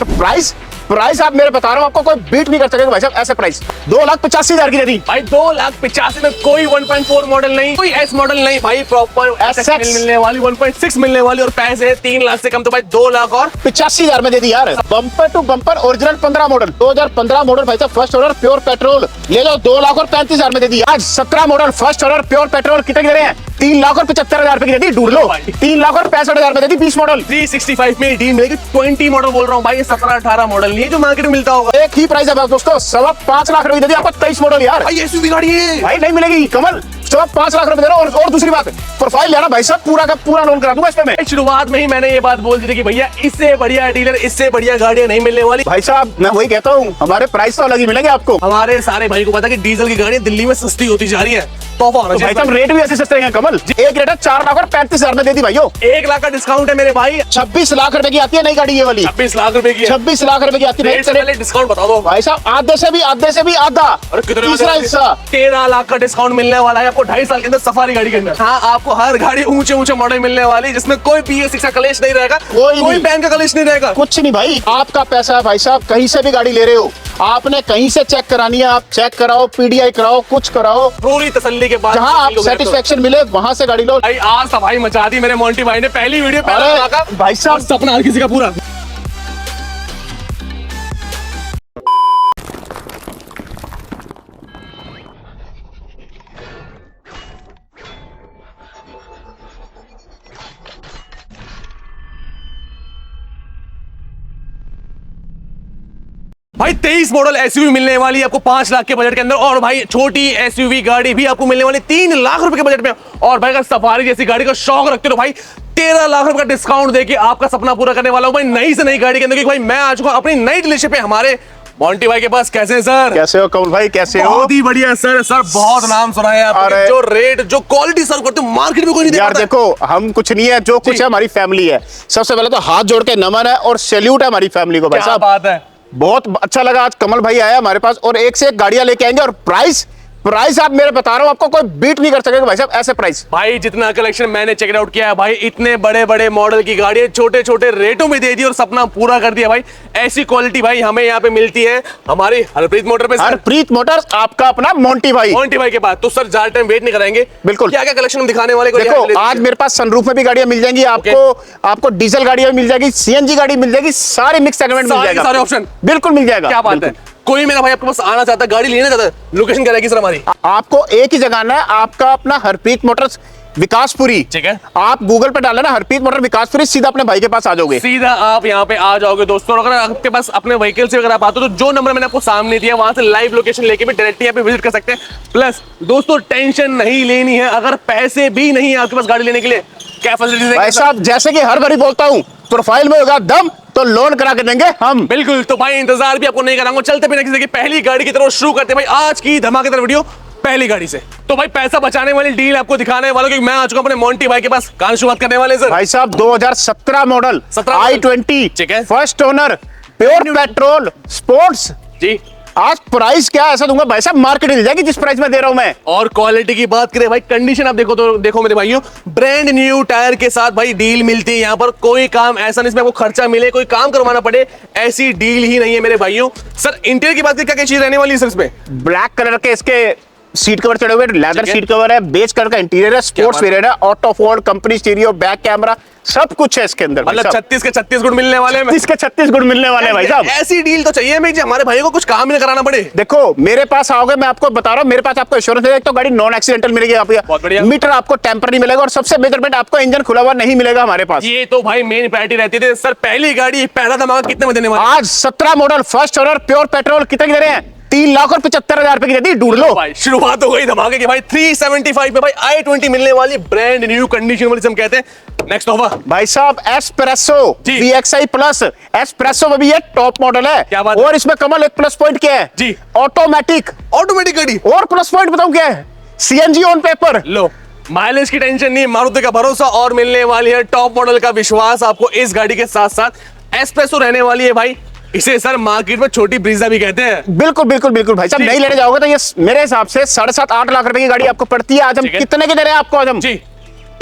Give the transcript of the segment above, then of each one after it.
Price price आप मेरे बता रहा हूँ, आपको कोई बीट नहीं कर सकेगा भाई साहब। ऐसे प्राइस 2,85,000 की दे दी भाई। 2,85,000 में कोई 1.4 मॉडल नहीं, कोई एस मॉडल नहीं भाई, प्रॉपर मिलने वाली 1.6 मिलने वाली, और पैसे 3 लाख से कम तो भाई 2 लाख और 85,000 में दे दी यार। Bumper to bumper original 15 model 2015 model भाई साहब, फर्स्ट ओनर प्योर पेट्रोल ले लो 2,35,000 में दे दी। आज 17 model first owner pure petrol कितने दे रहे हैं? 3,75,000 रुपए की दे दी। ढूंढ लो 3,65,000 में दे दी 20 मॉडल। 365 में डील मिलेगी। 20 मॉडल बोल रहा हूँ भाई, 17-18 मॉडल नहीं है जो मार्केट में मिलता होगा। एक ही प्राइस है दोस्तों, 5.25 लाख रुपए दे दी आपको 23 मॉडल यार। भाई एसयूवी गाड़ी है भाई, नहीं मिलेगी कमल, 5 लाख रुपए दे रहा हूँ। और दूसरी बात, प्रोफाइल लेना भाई साहब, पूरा का पूरा लोन करा दूंगा इस पे मैं। शुरुआत में ही मैंने ये बात बोल दी थी कि भैया इससे बढ़िया डीलर, इससे बढ़िया गाड़ियां नहीं मिलने वाली। भाई साहब मैं वही कहता हूँ, हमारे प्राइस तो अलग ही मिलेंगे आपको। हमारे सारे भाई को पता है कि डीजल की गाड़ियां दिल्ली में सस्ती होती जा रही है। तोहफा होना भाई चाहिए। साहब रेट भी ऐसे सस्ते हैं कमल, एक रेट है 4,35,000 में दे दी भाइयों। 1 लाख का डिस्काउंट है मेरे भाई। 26 लाख रुपए की आती है नई गाड़ी ये वाली। 26 लाख रुपए की है। 26 लाख रुपए की आती है। रेट से पहले डिस्काउंट बता दो भाई साहब, आधे से भी आधा। और कितने तीसरा हिस्सा 13 लाख का डिस्काउंट मिलने वाला है आपको 2.5 साल के अंदर सफारी गाड़ी के अंदर। हाँ, आपको हर गाड़ी ऊंचे मॉडल मिलने वाली, जिसमें कोई BS6 का कलेश नहीं रहेगा, कोई पैन का कलेश नहीं रहेगा, कुछ नहीं भाई। आपका पैसा है भाई साहब, कहीं से भी गाड़ी ले रहे हो, आपने कहीं से चेक करानी है, आप चेक कराओ, PDI कराओ, कुछ कराओ, पूरी तसल्ली के बाद जहाँ आप सेटिस्फेक्शन मिले वहां से गाड़ी लो। भाई आज तबाही मचा दी मेरे मोंटी भाई ने। पहली वीडियो पहला भाई साहब सपना हर किसी का पूरा। भाई 23 मॉडल एसयूवी मिलने वाली है आपको 5 लाख के बजट के अंदर, और भाई छोटी एसयूवी गाड़ी भी आपको मिलने वाली 3 लाख रुपए के बजट में। और भाई अगर सफारी जैसी गाड़ी का शौक रखते हो भाई 13 लाख रुपए का डिस्काउंट देके आपका सपना पूरा करने वाला हूं भाई नई से नई गाड़ी के अंदर। भाई मैं आ चुका अपनी नई डीलरशिप पे हमारे मोंटी भाई के पास। कैसे हैं सर? कैसे हो कमल भाई, कैसे हो? बहुत ही बढ़िया सर। बहुत नाम सुना है आपने, जो रेट जो क्वालिटी सर्व करते हो मार्केट में कोई नहीं यार। देखो हम कुछ नहीं है, जो कुछ है हमारी फैमिली है। सबसे पहले तो हाथ जोड़ के नमन है और सैल्यूट है हमारी फैमिली को भाई साहब। बात है, बहुत अच्छा लगा आज कमल भाई आया हमारे पास, और एक से एक गाड़ियां लेके आएंगे। और प्राइस आप मेरे बता रहा हूं, आपको कोई बीट नहीं कर सकेगा भाई साहब। ऐसे प्राइस भाई जितना कलेक्शन मैंने चेक आउट किया है भाई, इतने बड़े बड़े मॉडल की गाड़ियां छोटे रेटों में दे दी और सपना पूरा कर दिया भाई। ऐसी क्वालिटी भाई हमें यहाँ पे मिलती है हमारी हरप्रीत मोटर पे। हरप्रीत मोटर्स, आपका अपना मोंटी भाई के बाद तो सर ज्यादा टाइम वेट नहीं कराएंगे। बिल्कुल। क्या क्या कलेक्शन हम दिखाने वाले को? देखो आज मेरे पास सनरूफ में भी गाड़ियां मिल जाएंगी आपको डीजल गाड़ियां मिल जाएगी, CNG गाड़ी मिल जाएगी, सारे मिक्स सेगमेंट मिल जाएगा, सारे ऑप्शन बिल्कुल मिल जाएगा। क्या बात है। कोई मेरा भाई आपके पास आना चाहता है, गाड़ी लेना चाहता है, लोकेशन क्या रहेगी सर हमारी? आपको एक ही जगह आना है, आपका अपना हरप्रीत मोटर्स विकासपुरी। ठीक है, आप गूगल पे डालना हरप्रीत मोटर विकासपुरी, सीधा अपने भाई के पास आ जाओगे। सीधा आप यहाँ पे आ जाओगे दोस्तों। अगर आपके पास अपने व्हीकल से अगर आप आते हो तो जो नंबर मैंने आपको सामने दिया वहां से लाइव लोकेशन लेके भी डायरेक्ट यहाँ पे विजिट कर सकते हैं। प्लस दोस्तों टेंशन नहीं लेनी है, अगर पैसे भी नहीं है आपके पास गाड़ी लेने के लिए, क्या फैसिलिटीज है भाई साहब? जैसे कि हर बारी बोलता हूँ, प्रोफाइल में होगा दम तो लोन करा के देंगे हम। बिल्कुल। तो भाई इंतजार भी आपको नहीं कराऊंगा, चलते बिना किसी की पहली गाड़ी की तरफ शुरू करते हैं भाई आज की धमाकेदार वीडियो पहली गाड़ी से। तो भाई पैसा बचाने वाली डील आपको दिखाने वाला, क्योंकि मैं आ चुका अपने मोंटी भाई के पास। कहां शुरुआत करने वाले सर? भाई साहब 2017 मॉडल i20, ठीक है, first owner, pure petrol, sports जी। आज प्राइस क्या ऐसा दूंगा भाई साहब, मार्केट मिल जाएगी जिस प्राइस में दे रहा हूं मैं। और क्वालिटी की बात करें भाई, कंडीशन आप देखो तो देखो मेरे भाइयों, ब्रांड न्यू टायर के साथ भाई डील मिलती है यहाँ पर। कोई काम ऐसा नहीं इसमें आपको खर्चा मिले, कोई काम करवाना पड़े, ऐसी डील ही नहीं है मेरे भाइयों। सर इंटीरियर की बात करें, क्या क्या चीज रहने वाली है सर इसमें? ब्लैक कलर के इसके सीट कवर चढ़े हुए, लेदर सीट कवर है, बेज कलर का इंटीरियर है, स्पोर्ट्स वेरिएंट है, auto fold, company stereo, back camera, सब कुछ है इसके अंदर। मतलब 36 के 36 गुण मिलने वाले हैं। 36 के 36 गुण मिलने वाले हैं भाई साहब। ऐसी डील तो चाहिए हमें, हमारे भाइयों को कुछ काम नहीं कराना पड़े। देखो मेरे पास आओगे, मैं आपको बता रहा हूँ, मेरे पास आपको इंश्योरेंस है, तो गाड़ी नॉन एक्सीडेंटल मिलेगी आपको, मीटर आपको टेम्पर नहीं मिलेगा, और सबसे मेजर पॉइंट आपको इंजन खुला हुआ नहीं मिलेगा हमारे पास। ये तो भाई मेन प्रायोरिटी रहती थी सर। पहली गाड़ी पहला धमाका कितने में देने वाले? आज 17 model first owner pure petrol कितने की दे रहे हैं? 3,75,000 रुपए की दे दी। ढूंढ लो भाई, शुरुआत हो गई धमाके की भाई। 375 में भाई i20 मिलने वाली, ब्रांड न्यू कंडीशन वाली हम कहते हैं। नेक्स्ट ऑफर भाई साहब एस्प्रेसो VXI प्लस, एस्प्रेसो में भी ये टॉप मॉडल है। क्या बात और इसमें कमल एक प्लस पॉइंट क्या है जी? ऑटोमेटिक गाड़ी। और प्लस पॉइंट बताऊं क्या है? CNG on paper. Low mileage की टेंशन नहीं, मारुति का भरोसा, और मिलने वाली है टॉप मॉडल का विश्वास आपको इस गाड़ी के साथ साथ। एस्प्रेसो रहने वाली है भाई, इसे सर मार्केट में छोटी ब्रीजा भी कहते हैं। बिल्कुल बिल्कुल बिल्कुल भाई साहब, नहीं लेने जाओगे तो ये मेरे हिसाब से 7.5-8 लाख रुपए की गाड़ी आपको पड़ती है। आज हम कितने की दे रहे हैं आपको? आज हम जी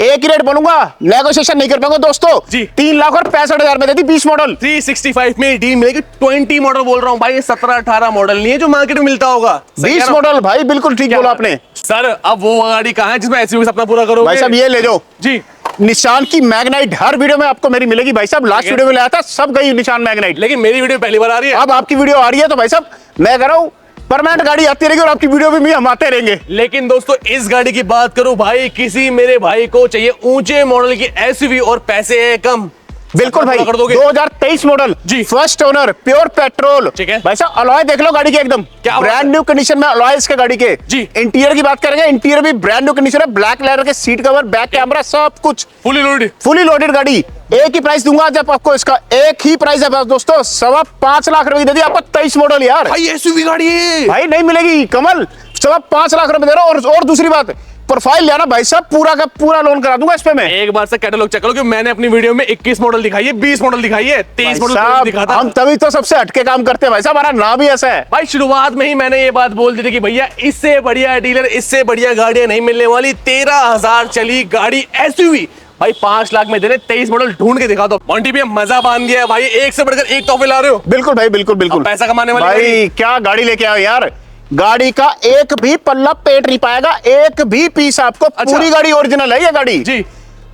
एक ही रेट बोलूंगा, नेगोशिएशन नहीं कर पाऊंगा दोस्तों जी। 3,65,000 में दे दी 20 मॉडल। 365 में डील मिलेगी। 20 मॉडल बोल रहा हूँ भाई, 17-18 मॉडल नहीं है जो मार्केट में मिलता होगा। 20 मॉडल भाई, बिल्कुल ठीक बोला आपने। सर अब वो गाड़ी कहाँ है जिसमें एसयूवी सपना पूरा करोगे? भाई साहब ये ले जाओ जी। निशान की मैग्नाइट, हर वीडियो में आपको मेरी मिलेगी भाई साहब। लास्ट वीडियो में लाया था, सब गई निशान मैग्नाइट। लेकिन मेरी वीडियो पहली बार आ रही है। अब आपकी वीडियो आ रही है तो भाई साहब मैं कह रहा हूँ परमानेंट गाड़ी आती रहेगी और आपकी वीडियो में भी हम आते रहेंगे। लेकिन दोस्तों इस गाड़ी की बात करूं भाई, किसी मेरे भाई को चाहिए ऊंचे मॉडल की एसयूवी और पैसे है कम, बिल्कुल भाई, कर दोगे? 2023 मॉडल जी। First owner, pure petrol. ठीक है भाई साहब अलॉय देख लो गाड़ी के, एकदम क्या ब्रांड न्यू कंडीशन में अलॉय इसके गाड़ी के। जी। इंटीरियर की बात करेंगे, इंटीरियर भी ब्रांड न्यू कंडीशन है, ब्लैक लेदर के सीट कवर, बैक कैमरा, सब कुछ फुली लोडेड गाड़ी। एक ही प्राइस दूंगा जब आपको, इसका एक ही प्राइस है बस दोस्तों, 5.25 लाख रुपए की दे दी आपको 23 मॉडल यार। भाई एसयूवी गाड़ी है भाई नहीं मिलेगी कमल, 5.25 लाख रुपए दे रहा हूं। और दूसरी बात, प्रोफाइल लेना भाई साहब, पूरा का पूरा लोन करा दूंगा इस पे मैं। एक बार से कैटलॉग चेक करो कि मैंने अपनी वीडियो में 21 मॉडल दिखाई है, 20 मॉडल दिखाई है, 23 मॉडल दिखाता। हम तभी तो सबसे हटके काम करते हैं भाई साहब, हमारा नाम ही ऐसा है। भाई शुरुआत में ही मैंने ये बात बोल दी थी कि भैया इससे बढ़िया डीलर, इससे बढ़िया गाड़ियां नहीं मिलने वाली। 13,000 चली गाड़ी एसयूवी भाई 5 लाख में दे रहे, 23 मॉडल ढूंढ के दिखा दो। मॉन्टी भी मजा बांध दिया है भाई, एक से बढ़कर एक तोहफे ला रहे हो। बिल्कुल भाई, बिल्कुल बिल्कुल। पैसा कमाने वाली भाई क्या गाड़ी लेके आओ यार, गाड़ी का एक भी पल्ला पेट नहीं पाएगा, एक भी पीस आपको। अच्छा। पूरी गाड़ी ओरिजिनल है ये गाड़ी जी।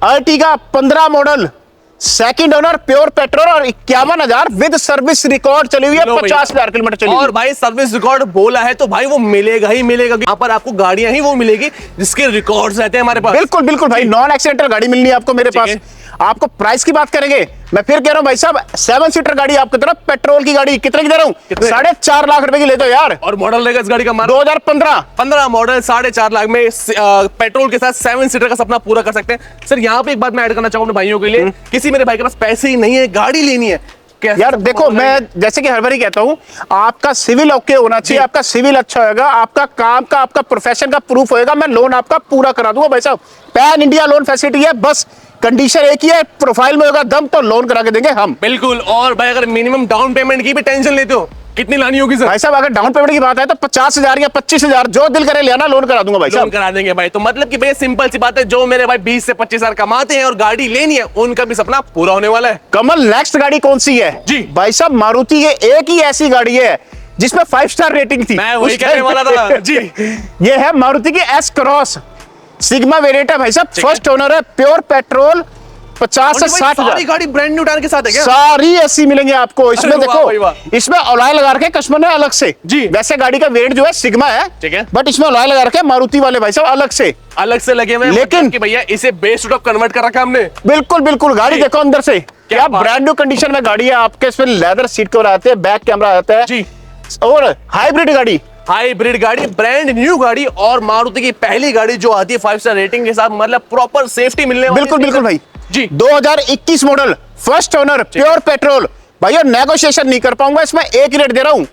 Ertiga 15 model, second owner, pure petrol और 51,000 विद सर्विस रिकॉर्ड चली हुई है, 50,000 किलोमीटर चली और भाई सर्विस रिकॉर्ड बोला है तो भाई वो मिलेगा ही मिलेगा। यहाँ पर आपको गाड़ियां ही वो मिलेगी जिसके रिकॉर्ड्स रहते हैं हमारे पास। बिल्कुल बिल्कुल भाई, नॉन एक्सीडेंटल गाड़ी मिलनी है आपको मेरे पास। आपको प्राइस की बात करेंगे, मैं फिर कह रहा हूं भाई साहब, 7 सीटर गाड़ी आपकी तरफ, पेट्रोल की गाड़ी कितने की दे रहा हूं? 4.5 लाख रुपए की ले दो यार। और मॉडल रहेगा इस गाड़ी का 2015 मॉडल, 4.5 लाख में पेट्रोल के साथ 7 सीटर का सपना पूरा कर सकते हैं। सर यहाँ पे एक बात मैं ऐड करना चाहूंगा अपने भाइयों के लिए, किसी मेरे भाई के पास पैसे ही नहीं है, गाड़ी लेनी है यार। देखो मैं जैसे कि हर बार ही कहता हूं, आपका सिविल ओके होना चाहिए, आपका सिविल अच्छा होगा, आपका काम का, आपका प्रोफेशन का प्रूफ होएगा, मैं लोन आपका पूरा करा दूंगा भाई साहब। पैन इंडिया लोन फैसिलिटी है, बस कंडीशन एक ही है, प्रोफाइल में होगा दम तो लोन करा के देंगे हम। बिल्कुल। और भाई अगर मिनिमम डाउन पेमेंट की भी टेंशन लेते हो, कितनी लानी होगी सर? भाई साहब अगर डाउन पेमेंट की बात है तो 50,000 या 25,000 जो दिल करे लेना, लोन करा दूंगा भाई लोन साहब। करा देंगे भाई। तो मतलब कि भैया सिंपल सी बात है, जो मेरे भाई 20 से 25,000 कमाते हैं और गाड़ी लेनी है, उनका भी सपना पूरा होने वाला है। कमल नेक्स्ट गाड़ी कौन सी है? जी भाई साहब मारुति की एक ही ऐसी गाड़ी है जिसमें 5 स्टार रेटिंग थी, मैं वही कहने वाला था जी। ये है मारुति की एस क्रॉस सिग्मा वेरिएंट है भाई साहब, फर्स्ट ओनर है, प्योर पेट्रोल, 50 से 60,000। सारी गाड़ी ब्रांड न्यू टायर के साथ है क्या? सारी ऐसी मिलेंगे आपको इसमें। देखो इसमें अलॉय लगा रखे कस्टमर ने अलग से जी। वैसे गाड़ी का वेरिएंट जो है सिग्मा है, ठीक है, बट इसमें अलॉय लगा रखे मारुति वाले भाई साहब अलग से लगे हुए। लेकिन कि भैया इसे बेस टॉप कन्वर्ट कर रखा हमने। बिल्कुल बिल्कुल। गाड़ी देखो अंदर से क्या ब्रांड न्यू कंडीशन में गाड़ी है आपके। इसमें लेदर सीट कवर आते हैं, बैक कैमरा आता है जी, और हाइब्रिड गाड़ी, ब्रांड न्यू गाड़ी और मारुति की पहली गाड़ी जो आती है 5 स्टार रेटिंग के साथ, मतलब प्रॉपर सेफ्टी मिलने वाली। बिल्कुल बिल्कुल भाई जी। 2021 model, first owner, pure petrol. भाई नेगोशिएशन नहीं कर पाऊंगा इसमें, एक ही रेट दे रहा हूं,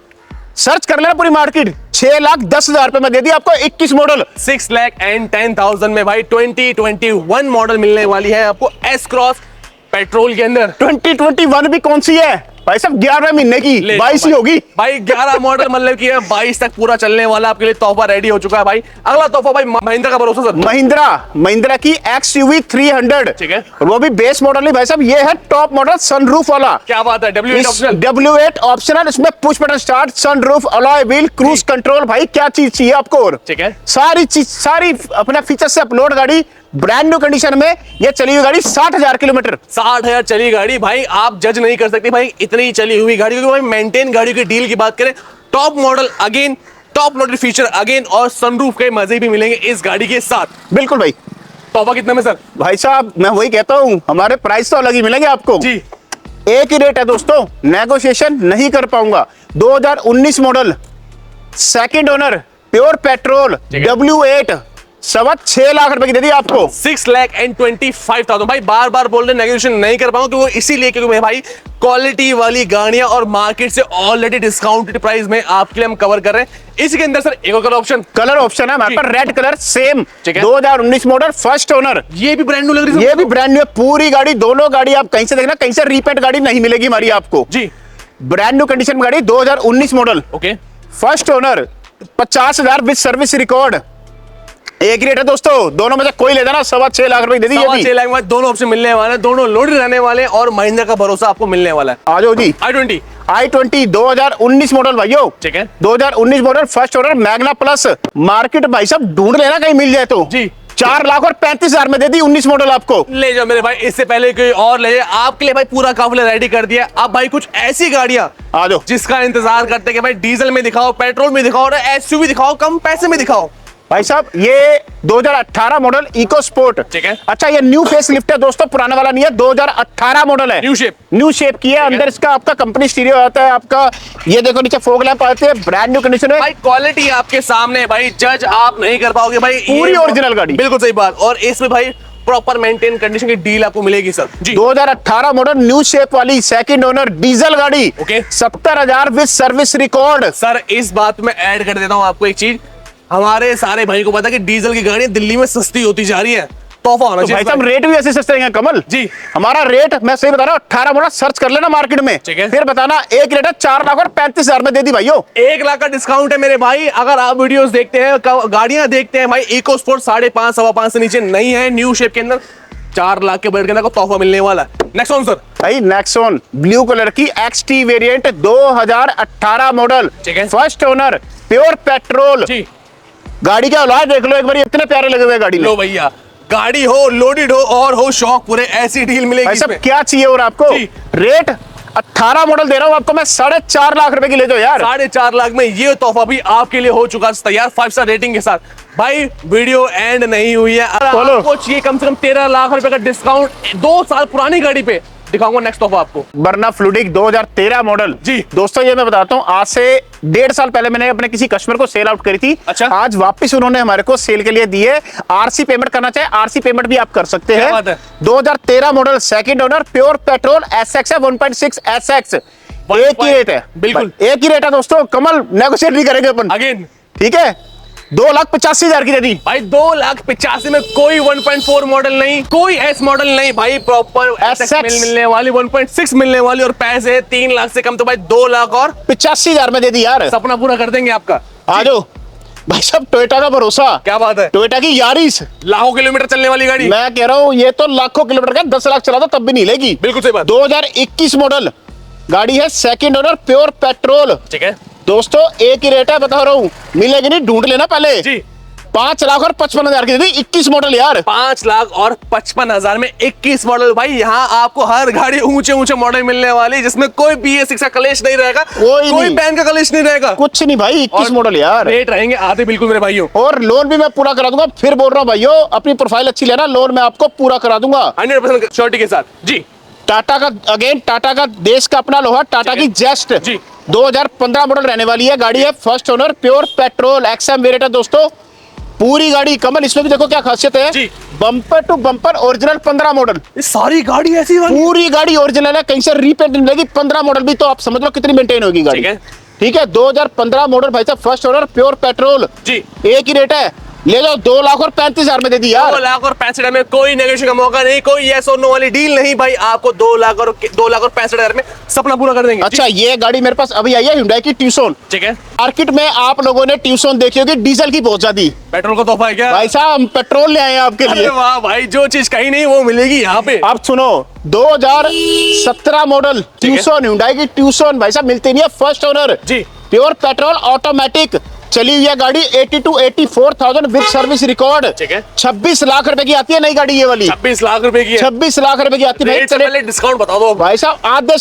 सर्च कर लेना पूरी मार्केट, 6,10,000 रुपए में दे दी आपको 21 मॉडल। 6,10,000 में भाई 2021 मॉडल मिलने वाली है आपको एस क्रॉस पेट्रोल के अंदर। 2021 भी कौन सी है भाई साहब? 11 महीने की, 22 ही होगी भाई। 11 मॉडल मतलब कि 22 तक पूरा चलने वाला, आपके लिए तोहफा रेडी हो चुका है भाई। अगला तोहफा भाई महिंद्रा का भरोसा सर, महिंद्रा की XUV 300, ठीक है, वो भी बेस मॉडल नहीं भाई साहब, ये है टॉप मॉडल, सनरूफ वाला। क्या बात है, W8 ऑप्शनल, इसमें push button start, sunroof, alloy wheel, cruise control. भाई क्या चीज चाहिए आपको? और ठीक है, सारी चीज, सारी अपने फीचर से अपलोड गाड़ी, ब्रांड न्यू कंडीशन में ये चली हुई गाड़ी, 60,000 किलोमीटर। 60,000 चली गाड़ी भाई, आप जज नहीं कर सकते भाई इतनी चली हुई गाड़ी, क्योंकि भाई मेंटेन गाड़ी की डील की बात करें, top model again, top loaded feature again, और सनरूफ के मजे भी मिलेंगे इस गाड़ी के साथ। बिल्कुल भाई। तोहफा कितने में सर? भाई साहब मैं वही कहता हूँ, हमारे प्राइस तो अलग ही मिलेंगे आपको जी। एक ही रेट है दोस्तों, नेगोशिएशन नहीं कर पाऊंगा। 2019 model, second owner, pure petrol, W8, 6.25 lakh रुपए की दे दी आपको। 6,25,000 भाई। बार बार बोल रहे नेगोशिएशन नहीं कर पाऊंगा, क्योंकि इसीलिए क्योंकि मेरे भाई क्वालिटी वाली गाड़ियां और मार्केट से ऑलरेडी डिस्काउंटेड प्राइस में आपके लिए हम कवर कर रहे हैं। इसी के अंदर सर एक और कलर ऑप्शन है हमारे पास, red colour, same 2019 model, first owner. ये भी ब्रांड न्यू लग रही है, ये भी ब्रांड न्यू, पूरी गाड़ी, दोनों गाड़ी आप कहीं से देखना, कहीं से रीपेंट गाड़ी नहीं मिलेगी हमारी आपको जी। ब्रांड न्यू कंडीशन में गाड़ी, 2019 model, okay, first owner, 50,000 with service record, एक ही रेट है दोस्तों, दोनों में से कोई ले जाना, 6.25 लाख रुपए दे दी। 6.25 लाख में दोनों ऑप्शन मिलने वाले हैं, दोनों लोडेड रहने वाले हैं और महिंद्रा का भरोसा आपको मिलने वाला है। आ जाओ जी। i20 2019 मॉडल भाइयों, ठीक है। 2019 model first owner Magna plus. Market भाई साहब ढूंढ लेना कहीं मिल जाए तो जी। 4,35,000 में दे दी 19 मॉडल आपको। ले जाओ मेरे भाई, इससे पहले कोई और ले जाए, आपके लिए भाई पूरा काफिला रेडी कर दिया। अब भाई कुछ ऐसी गाड़ियां आ जाओ जिसका इंतजार करते हैं कि भाई डीजल में दिखाओ, पेट्रोल में दिखाओ और एसयूवी दिखाओ, कम पैसे में दिखाओ। भाई साहब ये 2018 मॉडल इको स्पोर्ट, ठीक है। अच्छा ये न्यू फेस लिफ्ट है दोस्तों, पुराना वाला नहीं है, 2018 मॉडल है। न्यू शेप की है। अंदर इसका आपका कंपनी स्टीरियो आता है आपका, ये देखो नीचे फॉग लैंप आते हैं, ब्रांड न्यू कंडीशन है भाई। क्वालिटी आपके सामने है भाई, जज आप नहीं कर पाओगे भाई, पूरी ओरिजिनल गाड़ी। बिल्कुल सही बात। और इसमें भाई प्रॉपर मेंटेन कंडीशन की डील आपको मिलेगी सर जी। 2018 मॉडल न्यू शेप वाली सेकंड ओनर डीजल गाड़ी, okay. 70,000 with service record. Sir इस बात में ऐड कर देता हूं आपको एक चीज, हमारे सारे भाई को पता है कि डीजल की गाड़ी दिल्ली में सस्ती होती जा रही है, तोहफा होना तो चाहिए। भाई साहब रेट भी ऐसे सस्ते हैं कमल जी। हमारा रेट मैं सही बता रहा हूँ, 18 मॉडल सर्च कर लेना मार्केट में, ठीक है। फिर बताना। एक रेट है 4,35,000 में दे दी भाइयों। 1 लाख का डिस्काउंट है मेरे भाई। अगर आप वीडियोस देखते हैं, गाड़ियां देखते हैं भाई, इको स्पोर्ट 5.5 सवा 5 से नीचे नहीं है, न्यू शेप के अंदर 4 लाख के बजट के अंदर को तोहफा मिलने वाला है। नेक्सॉन सर भाई नेक्सॉन ब्लू कलर की XT वेरिएंट 2018 मॉडल, ठीक है। फर्स्ट ओनर प्योर पेट्रोल जी। गाड़ी का अलॉय देख लो एक बार, इतने प्यारे लगे हुए गाड़ी में। लो भैया, गाड़ी हो, लोडेड हो और हो शौक पूरे, ऐसी डील मिलेगी भाई साहब इसमें। क्या चाहिए और आपको। जी। रेट 18 मॉडल दे रहा हूं आपको मैं, 4.5 लाख रुपए की ले जाओ यार। 4.5 लाख में ये तोहफा भी आपके लिए हो चुका है तैयार, 5 स्टार रेटिंग के साथ। भाई वीडियो एंड नहीं हुई है, बोलो। आपको चाहिए कम से कम 13 लाख रुपए का डिस्काउंट 2 साल पुरानी गाड़ी पे, दिखाऊंगा नेक्स्ट तोहफा आपको। बरना फ्लूडिक 2013 मॉडल जी। दोस्तों ये मैं बताता हूँ, आज से 1.5 साल पहले मैंने अपने किसी कस्टमर को सेल आउट करी थी। अच्छा। आज वापस उन्होंने हमारे को सेल के लिए दी है। आरसी पेमेंट करना चाहे आरसी पेमेंट भी आप कर सकते क्या हैं। बात है। 2013 model second owner pure petrol SX है 1.6 SX, एक ही रेट है। बिल्कुल एक ही रेट है दोस्तों, कमल नेगोशिएट नहीं करेंगे अपन, अगेन ठीक है। 2,85,000 की दे दी भाई। 2,85,000 में कोई 1.4 मॉडल नहीं, कोई एस मॉडल नहीं भाई, प्रॉपर SX मिलने वाली, 1.6 मिलने वाली और पैसे 3 लाख से कम, तो भाई 2 लाख और 85,000 में दे दी यार। सपना पूरा कर देंगे आपका। आ जाओ भाई साहब, टोयोटा का भरोसा, क्या बात है। टोयोटा की यारिस, लाखों किलोमीटर चलने वाली गाड़ी। मैं कह रहा हूँ ये तो लाखों किलोमीटर का, 10 लाख चला दो तब भी नहीं लेगी। बिल्कुल सही बात। 2021 मॉडल गाड़ी है, सेकंड ओनर प्योर पेट्रोल, ठीक है दोस्तों एक ही रेट है, बता रहा हूँ मिलेगी नहीं, ढूंढ लेना पहले जी। 5 लाख और 55,000 की दे दी, 21 मॉडल यार। 5 लाख और 55,000 में 21 मॉडल भाई। यहाँ आपको हर गाड़ी ऊंचे ऊंचे मॉडल मिलने वाली, जिसमें कोई BS6 का कलेश नहीं रहेगा, कोई नहीं। पैन का कलेश नहीं रहेगा, कुछ नहीं भाई, 21 मॉडल यार। रेट रहेंगे आधे बिल्कुल मेरे भाइयों। और लोन भी मैं पूरा करा दूंगा, फिर बोल रहा हूँ भाइयों अपनी प्रोफाइल अच्छी लेना, लोन मैं आपको पूरा करा दूंगा 100% श्योरिटी के साथ जी। टाटा का, अगेन टाटा का देश का अपना लोहा, टाटा की जेस्ट जी। 2015 मॉडल रहने वाली है, गाड़ी है first owner pure petrol XM variant है दोस्तों। पूरी गाड़ी कमल, इसमें भी देखो क्या खासियत है जी। Bumper to bumper original 15 model, ये सारी गाड़ी ऐसी वाली पूरी गाड़ी ओरिजिनल है, कहीं से रीपेंट नहीं लगेगी। 15 मॉडल भी तो आप समझ लो कितनी मेंटेन होगी गाड़ी, ठीक है। ठीक है। 2015 मॉडल भाई साहब, फर्स्ट ओनर प्योर पेट्रोल जी। एक ही रेट है, ले जाओ 2,35,000 में दे दी यार। 2 लाख और 65,000 में कोई नेगोशिएशन का मौका नहीं, कोई यस और नो वाली डील नहीं भाई। आपको 2 लाख और 65,000 में सपना पूरा कर देंगे। अच्छा ये गाड़ी मेरे पास अभी आई है, Hyundai की ट्यूसन, ठीक है। मार्केट में आप लोगों ने ट्यूसन देखी होगी, डीजल की बहुत ज्यादा। पेट्रोल का तोहफा है क्या भाई साहब हम पेट्रोल ले आए हैं आपके अरे लिए। वाह भाई, जो चीज कहीं नहीं वो मिलेगी यहाँ पे। आप सुनो, 2017 मॉडल ट्यूसन, Hyundai की ट्यूसन भाई साहब मिलती नहीं है, फर्स्ट ओनर जी। प्योर पेट्रोल ऑटोमेटिक चली हुई है गाड़ी, 82,000 विद सर्विस रिकॉर्ड, ठीक है। 26 लाख रुपए की आती है नई गाड़ी ये वाली, 26 लाख रुपए की है। 26 लाख रुपए की आती है भाई। रेट से चले पहले डिस्काउंट बता दो भाई साहब, आधे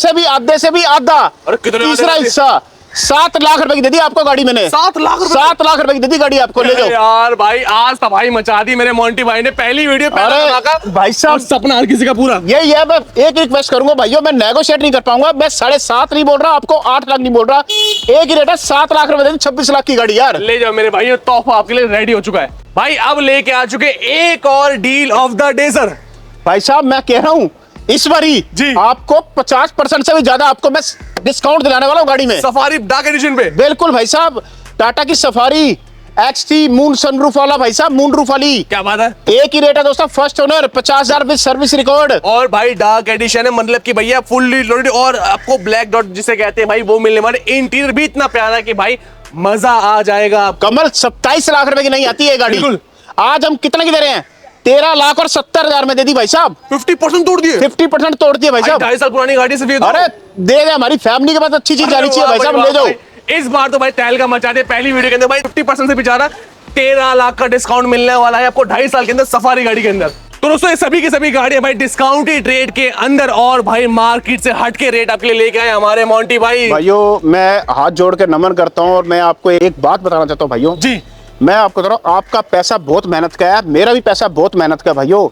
से भी आधा, अरे कितने तीसरा आधे? हिस्सा 7 लाख रुपए की दे दी आपको गाड़ी मैंने। 7 लाख रुपए? 7 लाख रुपए की दे दी गाड़ी आपको, ले अरे जाओ। यार भाई, आज तबाही मचा दी मेरे मोंटी भाई ने, पहली वीडियो पहला अरे धमाका। भाई साहब, और सपना हर किसी का पूरा। यही है, मैं एक रिक्वेस्ट करूंगा भाइयों, मैं नेगोशिएट नहीं कर पाऊंगा, मैं 7.5 नहीं बोल रहा आपको, 8 लाख नहीं बोल रहा, एक ही रेट है, 7 लाख रुपए दे दी, 26 लाख की गाड़ी यार। ले जाओ मेरे भाई, तोहफा आपके लिए रेडी हो चुका है भाई। अब लेके आ चुके एक और deal of the day sir. भाई साहब मैं कह रहा हूँ इस बारी जी। आपको 50% से भी ज्यादा आपको मैं डिस्काउंट दिलाने वाला हूँ गाड़ी में। सफारी डार्क एडिशन पे बिल्कुल भाई साहब, टाटा की सफारी XT मून सनरूफ वाला भाई साहब, मून रूफ वाली, क्या बात है। एक ही रेट है दोस्तों, first owner 50,000 with service record. और भाई डार्क एडिशन है, मतलब कि भैया फुल्ली लोडेड, और आपको ब्लैक डॉट जिसे कहते हैं भाई वो मिलने वाले। इंटीरियर भी इतना प्यारा कि भाई मजा आ जाएगा। कमल 27 लाख रुपए की नहीं आती है गाड़ी, बिल्कुल। आज हम कितने की दे रहे हैं? 13,70,000 में दे दी भाई साहब। 50% तोड़ दिए। 50% तोड़ दिए भाई साहब। 2.5 साल पुरानी गाड़ी से अरे दे दे, हमारी फैमिली के पास अच्छी चीज जानी चाहिए भाई साहब, ले जाओ। इस बार तो भाई तहलका मचा दे। पहली वीडियो के अंदर भाई 50% से बेचारा 13 लाख का डिस्काउंट मिलने वाला है आपको 2.5 साल के अंदर सफारी गाड़ी के अंदर। तो दोस्तों ये सभी की सभी गाड़ियां भाई डिस्काउंटेड रेट के अंदर और भाई मार्केट से हट के रेट आपके लिए लेके आए हमारे मोंटी भाई। भाइयों मैं हाथ जोड़ के नमन करता हूं और मैं आपको एक बात बताना चाहता हूं भाइयों जी। मैं आपको बता रहा हूं, आपका पैसा बहुत मेहनत का है, मेरा भी पैसा बहुत मेहनत का है भाइयों।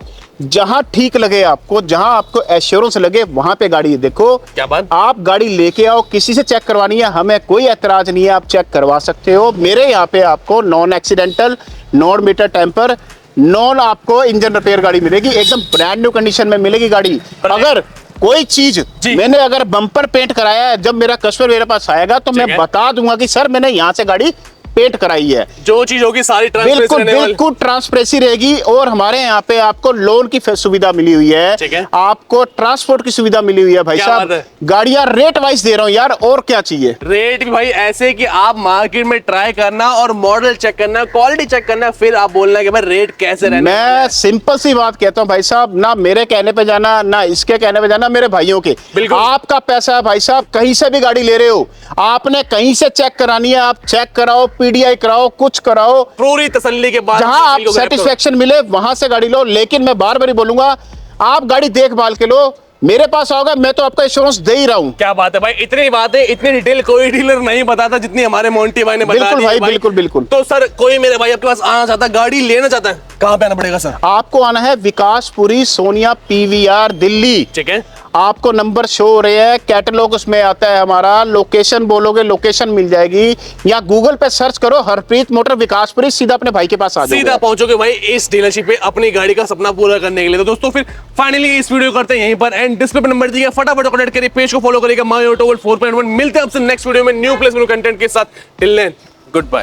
जहां ठीक लगे आपको, जहां आपको एश्योरेंस लगे वहां पे गाड़ी देखो। क्या बात? आप गाड़ी लेके आओ, किसी से चेक करवानी है, हमें कोई एतराज नहीं है, आप चेक करवा सकते हो। मेरे यहाँ पे आपको non accidental, non meter tamper, non आपको इंजन रिपेयर गाड़ी मिलेगी, एकदम ब्रांड न्यू कंडीशन में मिलेगी गाड़ी। अगर कोई चीज मैंने अगर बम्पर पेंट कराया है, जब मेरा कस्टमर मेरे पास आएगा तो मैं बता दूंगा कि सर मैंने यहाँ से गाड़ी पेंट कराई है। जो चीज होगी सारी बिल्कुल बिल्कुल ट्रांसपेरेंसी रहेगी। और हमारे यहाँ पे आपको लोन की सुविधा मिली हुई है, आपको ट्रांसपोर्ट की सुविधा मिली हुई है भाई साहब। गाड़ियां रेट वाइज दे रहा हूँ यार, और क्या चाहिए। रेट भी भाई ऐसे कि आप मार्केट में ट्राई करना और मॉडल चेक करना, क्वालिटी चेक करना, फिर आप बोलना कि भाई रेट कैसे रहना। मैं सिंपल सी बात कहता हूँ भाई साहब, ना मेरे कहने पे जाना, ना इसके कहने पे जाना, मेरे भाइयों के। आपका पैसा है भाई साहब, कहीं से भी गाड़ी ले रहे हो, आपने कहीं से चेक करानी है, आप चेक कराओ, पीडीआई कराओ, कुछ कराओ, पूरी तसल्ली के बाद जहां आप सेटिस्फेक्शन मिले वहां से गाड़ी लो। लेकिन मैं बार बार बोलूंगा, आप गाड़ी देखभाल के लो। मेरे पास आओगे मैं तो आपका इंश्योरेंस दे ही रहा हूं। क्या बात है भाई, इतनी बातें इतनी डिटेल कोई डीलर नहीं बताता जितनी हमारे मोंटी भाई ने बता दी। बिल्कुल भाई, बिल्कुल बिल्कुल। तो सर कोई मेरे भाई आपके पास आना चाहता है, गाड़ी लेना चाहता है, कहाँ पे आना पड़ेगा सर? आपको आना है विकासपुरी सोनिया पीवीआर दिल्ली। ठीक है, आपको नंबर शो हो रहे हैं, कैटलॉग उसमें आता है हमारा। लोकेशन बोलोगे लोकेशन मिल जाएगी, या गूगल पे सर्च करो हरप्रीत मोटर विकासपुरी, सीधा अपने भाई के पास आ जाओगे, सीधा पहुंचोगे भाई इस डीलरशिप पे अपनी गाड़ी का सपना पूरा करने के लिए। तो दोस्तों फिर फाइनली इस वीडियो करते हैं यहीं पर एंड। डिस्प्ले पर नंबर दिया, फटाफट कनेक्ट करिए, पेज को फॉलो करिएगा माय ऑटो वर्ल्ड 4.1। मिलते हैं आपसे नेक्स्ट वीडियो में न्यू प्लेस न्यू कंटेंट के साथ। Till then good bye.